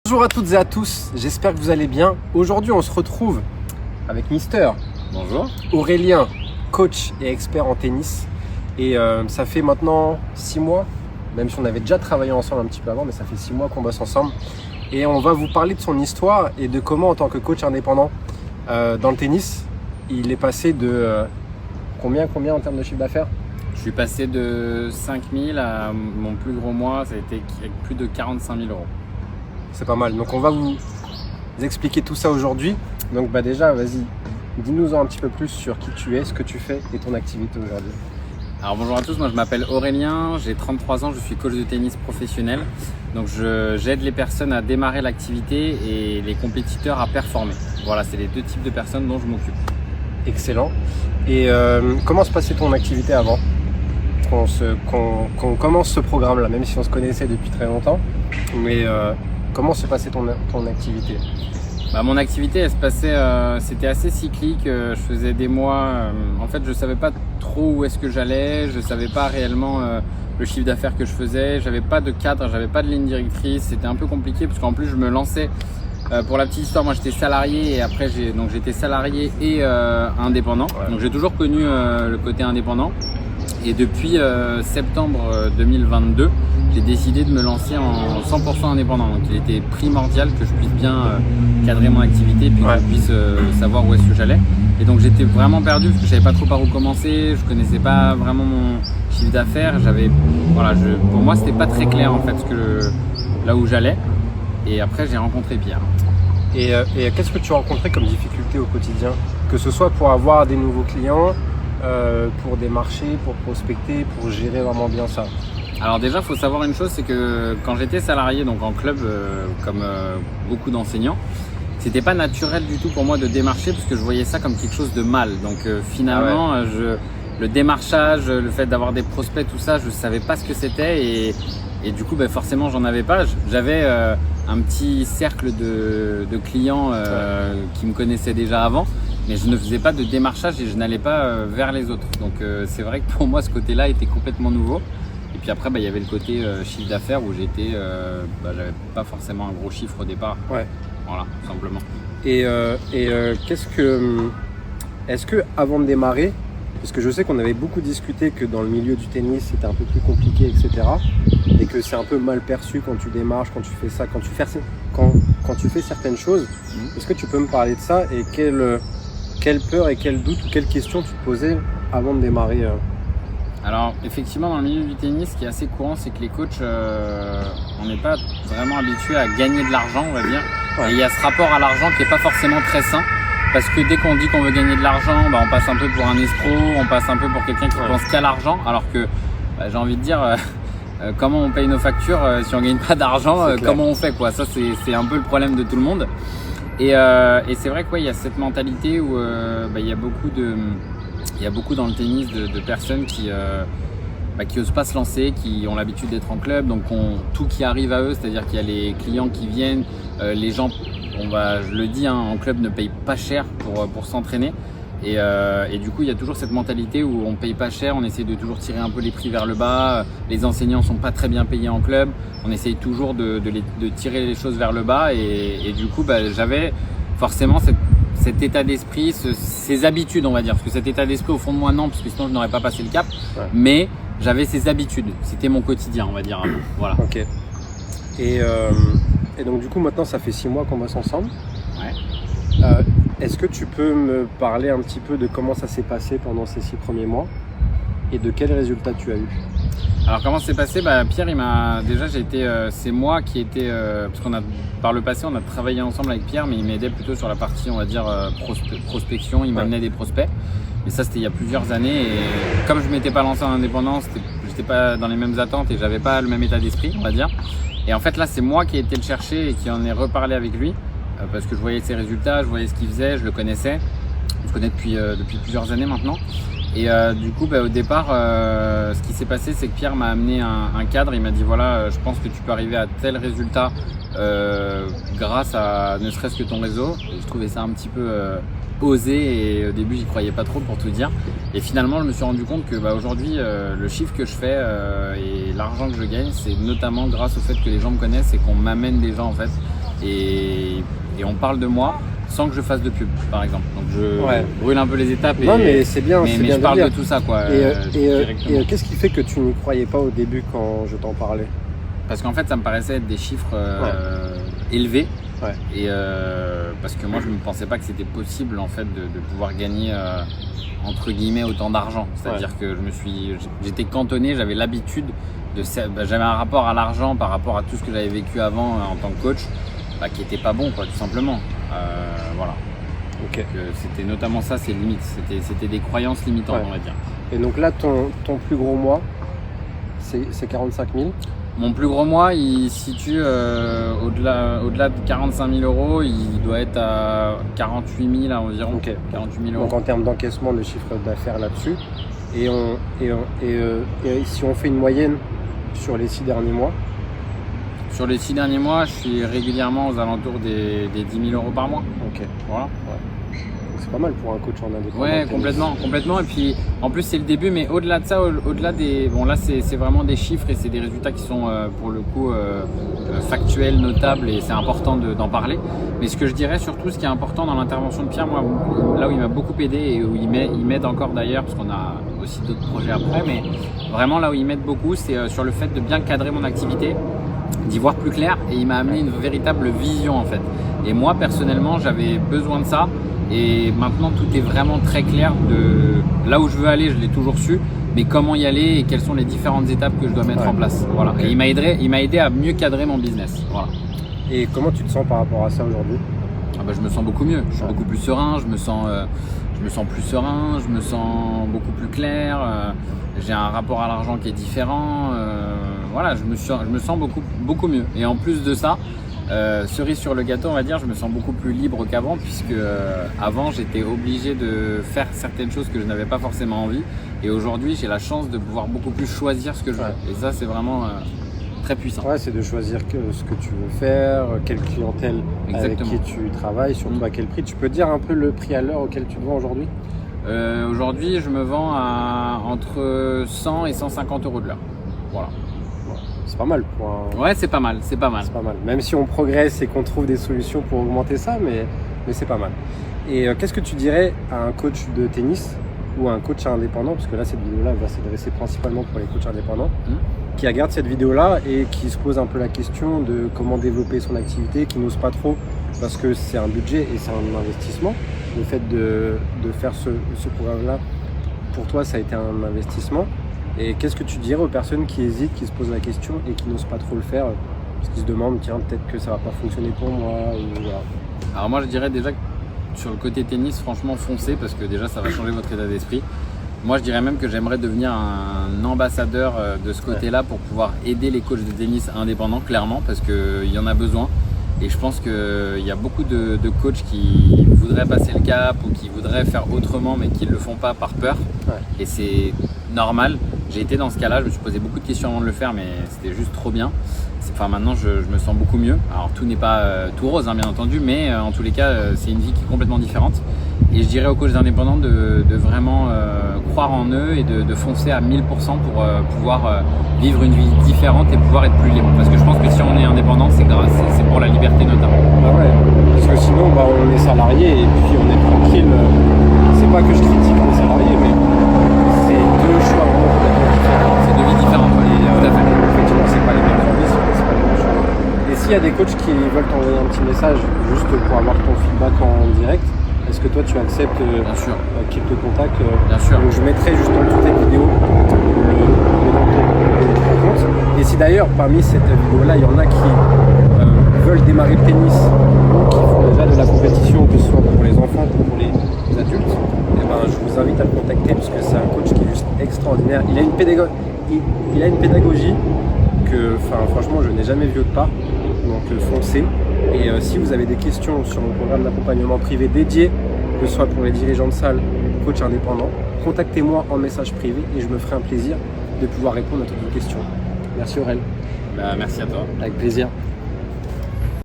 Bonjour à toutes et à tous, j'espère que vous allez bien. Aujourd'hui, on se retrouve avec Mister. Bonjour. Aurélien, coach et expert en tennis. Et ça fait maintenant 6 mois, même si on avait déjà travaillé ensemble un petit peu avant, mais ça fait 6 mois qu'on bosse ensemble. Et on va vous parler de son histoire et de comment, en tant que coach indépendant dans le tennis, il est passé de combien en termes de chiffre d'affaires? Je suis passé de 5 000 à mon plus gros mois, ça a été plus de 45 000 euros. C'est pas mal. Donc on va vous expliquer tout ça aujourd'hui. Donc déjà, vas-y, dis-nous un petit peu plus sur qui tu es, ce que tu fais et ton activité aujourd'hui. Alors bonjour à tous, moi je m'appelle Aurélien, j'ai 33 ans, je suis coach de tennis professionnel. Donc j'aide les personnes à démarrer l'activité et les compétiteurs à performer. Voilà, c'est les deux types de personnes dont je m'occupe. Excellent. Et comment se passait ton activité avant qu'on commence ce programme-là, même si on se connaissait depuis très longtemps. Mais comment se passait ton activité? Mon activité, elle se passait, c'était assez cyclique. Je faisais des mois. En fait, je savais pas trop où est-ce que j'allais. Je savais pas réellement le chiffre d'affaires que je faisais. J'avais pas de cadre, j'avais pas de ligne directrice. C'était un peu compliqué parce qu'en plus, je me lançais. Pour la petite histoire, moi j'étais salarié et après j'étais salarié et indépendant. Ouais. Donc j'ai toujours connu le côté indépendant. Et depuis septembre 2022, j'ai décidé de me lancer en 100% indépendant. Donc il était primordial que je puisse bien cadrer mon activité et puis que je puisse savoir où est-ce que j'allais. Et donc j'étais vraiment perdu parce que je savais pas trop par où commencer, je connaissais pas vraiment mon chiffre d'affaires. Pour moi c'était pas très clair en fait là où j'allais. Et après j'ai rencontré Pierre. Et qu'est-ce que tu as rencontré comme difficulté au quotidien? Que ce soit pour avoir des nouveaux clients, pour démarcher, pour prospecter, pour gérer vraiment bien ça. Alors déjà, il faut savoir une chose, c'est que quand j'étais salarié donc en club, comme beaucoup d'enseignants, c'était pas naturel du tout pour moi de démarcher parce que je voyais ça comme quelque chose de mal. Donc finalement, le démarchage, le fait d'avoir des prospects, tout ça, je savais pas ce que c'était et du coup, forcément, j'en avais pas. J'avais un petit cercle de clients qui me connaissaient déjà avant. Mais je ne faisais pas de démarchage et je n'allais pas vers les autres. Donc c'est vrai que pour moi ce côté-là était complètement nouveau. Et puis après il y avait le côté chiffre d'affaires où j'avais pas forcément un gros chiffre au départ. Ouais. Voilà, tout simplement. Est-ce que avant de démarrer, parce que je sais qu'on avait beaucoup discuté que dans le milieu du tennis c'était un peu plus compliqué, etc. Et que c'est un peu mal perçu quand tu démarches, quand tu fais ça, quand tu fais certaines choses. Est-ce que tu peux me parler de ça et quelle peur et quel doute ou quelle question tu te posais avant de démarrer? Alors effectivement dans le milieu du tennis, ce qui est assez courant, c'est que les coachs, on n'est pas vraiment habitués à gagner de l'argent, on va dire. Ouais. Et il y a ce rapport à l'argent qui n'est pas forcément très sain. Parce que dès qu'on dit qu'on veut gagner de l'argent, on passe un peu pour un escroc, on passe un peu pour quelqu'un qui pense qu'à l'argent. Alors que j'ai envie de dire, comment on paye nos factures si on ne gagne pas d'argent, comment on fait quoi? Ça c'est un peu le problème de tout le monde. Et c'est vrai qu'il y a cette mentalité où il y a beaucoup dans le tennis de personnes qui osent pas se lancer, qui ont l'habitude d'être en club, donc tout qui arrive à eux, c'est-à-dire qu'il y a les clients qui viennent, les gens, je le dis, en club ne paye pas cher pour s'entraîner. Et du coup, il y a toujours cette mentalité où on paye pas cher, on essaie de toujours tirer un peu les prix vers le bas. Les enseignants sont pas très bien payés en club. On essaye toujours de tirer les choses vers le bas. Et du coup, j'avais forcément cet état d'esprit, ces habitudes, on va dire. Parce que cet état d'esprit, au fond de moi, non, parce que sinon je n'aurais pas passé le cap. Ouais. Mais j'avais ces habitudes. C'était mon quotidien, on va dire. Voilà. Ok. Et donc du coup, maintenant, ça fait 6 mois qu'on bosse ensemble. Ouais. Est-ce que tu peux me parler un petit peu de comment ça s'est passé pendant ces 6 premiers mois et de quels résultats tu as eu? Alors comment ça s'est passé? Pierre, c'est moi qui étais, parce par le passé on a travaillé ensemble avec Pierre, mais il m'aidait plutôt sur la partie, on va dire, prospection, il m'amenait des prospects. Mais ça c'était il y a plusieurs années et comme je m'étais pas lancé en indépendance, j'étais pas dans les mêmes attentes et j'avais pas le même état d'esprit, on va dire. Et en fait là c'est moi qui ai été le chercher et qui en ai reparlé avec lui. Parce que je voyais ses résultats, je voyais ce qu'il faisait, je le connaissais. On se connaît depuis plusieurs années maintenant. Et du coup, au départ, ce qui s'est passé, c'est que Pierre m'a amené un cadre. Il m'a dit voilà, je pense que tu peux arriver à tel résultat grâce à ne serait-ce que ton réseau. Et je trouvais ça un petit peu osé et au début, j'y croyais pas trop pour tout dire. Et finalement, je me suis rendu compte que aujourd'hui, le chiffre que je fais et l'argent que je gagne, c'est notamment grâce au fait que les gens me connaissent et qu'on m'amène des gens en fait. et on parle de moi sans que je fasse de pub, par exemple. Donc je brûle un peu les étapes. Non, mais c'est bien. Mais je parle de tout ça, quoi. Et qu'est-ce qui fait que tu n'y croyais pas au début quand je t'en parlais? Parce qu'en fait, ça me paraissait être des chiffres élevés. Ouais. Et parce que moi, je ne pensais pas que c'était possible en fait de pouvoir gagner entre guillemets autant d'argent. C'est-à-dire que j'étais cantonné, j'avais l'habitude j'avais un rapport à l'argent par rapport à tout ce que j'avais vécu avant en tant que coach, qui était pas bon, quoi, tout simplement. Voilà. Okay. C'était notamment ça, ses limites. C'était des croyances limitantes, on va dire. Et donc là, ton plus gros mois, c'est 45 000. Mon plus gros mois, il se situe au-delà de 45 000 euros. Il doit être à 48 000 environ. Okay. 48 000 euros. Donc en termes d'encaissement de chiffre d'affaires là-dessus. Et si on fait une moyenne sur les 6 derniers mois? Sur les 6 derniers mois, je suis régulièrement aux alentours des 10 000 euros par mois. Ok. Voilà. Ouais. C'est pas mal pour un coach en indépendant. Ouais, complètement. Et puis, en plus, c'est le début, mais au-delà de ça, au-delà des... Bon, là, c'est vraiment des chiffres et c'est des résultats qui sont, pour le coup, factuels, notables, et c'est important d'en parler. Mais ce que je dirais surtout, ce qui est important dans l'intervention de Pierre, moi, là où il m'a beaucoup aidé et où il m'aide encore d'ailleurs, parce qu'on a aussi d'autres projets après, mais vraiment là où il m'aide beaucoup, c'est sur le fait de bien cadrer mon activité, d'y voir plus clair, et il m'a amené une véritable vision en fait. Et moi personnellement j'avais besoin de ça, et maintenant tout est vraiment très clair. De là où je veux aller, je l'ai toujours su, mais comment y aller et quelles sont les différentes étapes que je dois mettre en place. Voilà. Okay. Et il m'a aidé à mieux cadrer mon business. Voilà. Et comment tu te sens par rapport à ça aujourd'hui? Je me sens beaucoup mieux, je suis beaucoup plus serein, je me sens plus serein, je me sens beaucoup plus clair, j'ai un rapport à l'argent qui est différent, voilà, je me sens beaucoup mieux. Et en plus de ça, cerise sur le gâteau, on va dire, je me sens beaucoup plus libre qu'avant, puisque avant j'étais obligé de faire certaines choses que je n'avais pas forcément envie, et aujourd'hui j'ai la chance de pouvoir beaucoup plus choisir ce que je veux. Et ça c'est vraiment très puissant. Ouais, c'est de choisir ce que tu veux faire, quelle clientèle avec qui tu travailles, surtout à quel prix. Tu peux dire un peu le prix à l'heure auquel tu te vends aujourd'hui? Aujourd'hui, je me vends à entre 100 et 150 euros de l'heure. Voilà. C'est pas mal pour un... Ouais, c'est pas mal. C'est pas mal. Même si on progresse et qu'on trouve des solutions pour augmenter ça, mais c'est pas mal. Et qu'est-ce que tu dirais à un coach de tennis ou à un coach indépendant, parce que là, cette vidéo-là va s'adresser principalement pour les coachs indépendants, qui regarde cette vidéo-là et qui se pose un peu la question de comment développer son activité, qui n'ose pas trop parce que c'est un budget et c'est un investissement. Le fait de faire ce programme-là, pour toi, ça a été un investissement. Et qu'est-ce que tu dirais aux personnes qui hésitent, qui se posent la question et qui n'osent pas trop le faire parce qu'ils se demandent, tiens, peut-être que ça va pas fonctionner pour moi ou voilà. Alors moi, je dirais déjà que sur le côté tennis, franchement, foncez, parce que déjà, ça va changer votre état d'esprit. Moi, je dirais même que j'aimerais devenir un ambassadeur de ce côté-là pour pouvoir aider les coachs de tennis indépendants, clairement, parce qu'il y en a besoin. Et je pense qu'il y a beaucoup de coachs qui voudraient passer le cap ou qui voudraient faire autrement, mais qui ne le font pas par peur. Et c'est normal. J'ai été dans ce cas-là, je me suis posé beaucoup de questions avant de le faire, mais c'était juste trop bien. Enfin, maintenant, je me sens beaucoup mieux. Alors, tout n'est pas tout rose, bien entendu, mais en tous les cas, c'est une vie qui est complètement différente. Et je dirais aux coachs indépendants de vraiment croire en eux et de foncer à 1000% pour pouvoir vivre une vie différente et pouvoir être plus libre. Parce que je pense que si on est indépendant, c'est pour la liberté notamment. Ah ouais, parce que sinon, on est salarié et puis on est tranquille. C'est pas que je critique les salariés, mais c'est deux choix vraiment complètement différents. C'est deux vies différentes, tout à fait. Effectivement, c'est pas les mêmes conditions, c'est pas les mêmes choses. Et s'il y a des coachs qui veulent t'envoyer un petit message juste pour avoir ton feedback en direct, est-ce que toi tu acceptes qu'ils te contactent? Bien sûr. Donc je mettrai juste dans toutes les vidéos le nom de ton compte. Et si d'ailleurs parmi cette vidéo-là, il y en a qui veulent démarrer le tennis ou qui font déjà de la compétition, que ce soit pour les enfants ou pour les adultes, je vous invite à le contacter parce que c'est un coach qui est juste extraordinaire. Il a une pédagogie que franchement je n'ai jamais vu autre part. Donc foncez. Et si vous avez des questions sur mon programme d'accompagnement privé dédié, que ce soit pour les dirigeants de salle, coach indépendant, contactez-moi en message privé et je me ferai un plaisir de pouvoir répondre à toutes vos questions. Merci Aurel. Merci à toi. Avec plaisir.